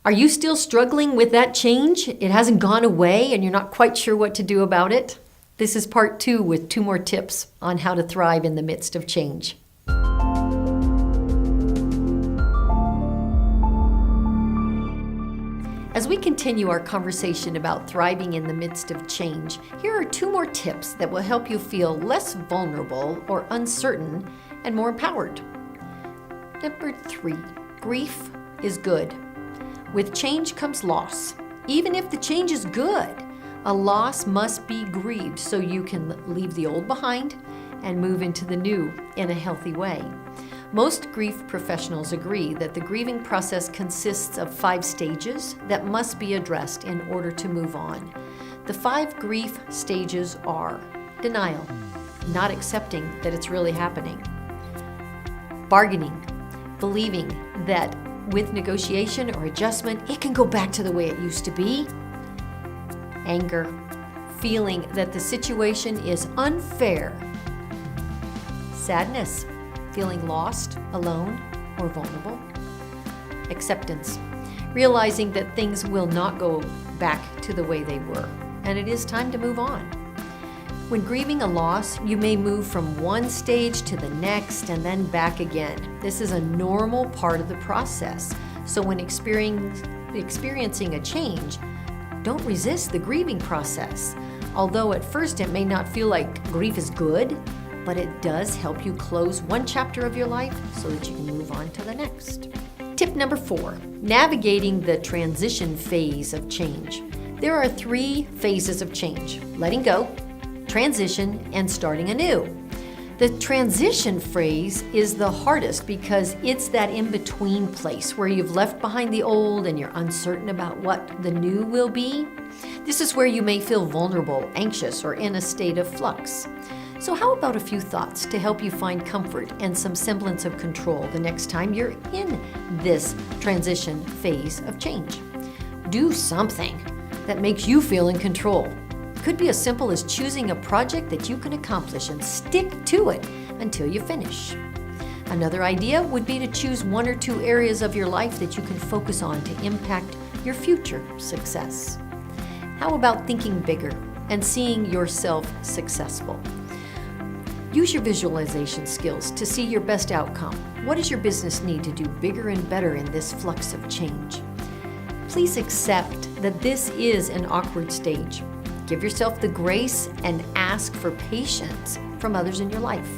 Are you still struggling with that change? It hasn't gone away and you're not quite sure what to do about it? This is part 2 with 2 more tips on how to thrive in the midst of change. As we continue our conversation about thriving in the midst of change, here are 2 more tips that will help you feel less vulnerable or uncertain and more empowered. Number 3, grief is good. With change comes loss. Even if the change is good, a loss must be grieved so you can leave the old behind and move into the new in a healthy way. Most grief professionals agree that the grieving process consists of 5 stages that must be addressed in order to move on. The 5 grief stages are denial, not accepting that it's really happening; bargaining, believing that with negotiation or adjustment, it can go back to the way it used to be; anger, feeling that the situation is unfair; sadness, feeling lost, alone, or vulnerable; acceptance, realizing that things will not go back to the way they were, and it is time to move on. When grieving a loss, you may move from one stage to the next and then back again. This is a normal part of the process. So when experiencing a change, don't resist the grieving process. Although at first it may not feel like grief is good, but it does help you close one chapter of your life so that you can move on to the next. Tip number 4, navigating the transition phase of change. There are 3 phases of change: letting go, transition, and starting anew. The transition phase is the hardest because it's that in-between place where you've left behind the old and you're uncertain about what the new will be. This is where you may feel vulnerable, anxious, or in a state of flux. So how about a few thoughts to help you find comfort and some semblance of control the next time you're in this transition phase of change? Do something that makes you feel in control. Could be as simple as choosing a project that you can accomplish and stick to it until you finish. Another idea would be to choose 1 or 2 areas of your life that you can focus on to impact your future success. How about thinking bigger and seeing yourself successful? Use your visualization skills to see your best outcome. What does your business need to do bigger and better in this flux of change? Please accept that this is an awkward stage. Give yourself the grace and ask for patience from others in your life.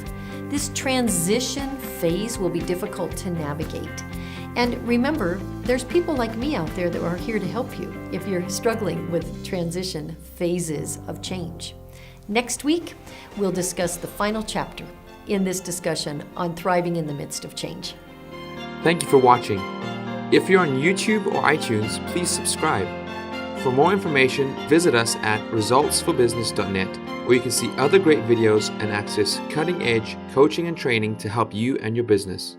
This transition phase will be difficult to navigate. And remember, there's people like me out there that are here to help you if you're struggling with transition phases of change. Next week, we'll discuss the final chapter in this discussion on thriving in the midst of change. Thank you for watching. If you're on YouTube or iTunes, please subscribe. For more information, visit us at resultsforbusiness.net, where you can see other great videos and access cutting-edge coaching and training to help you and your business.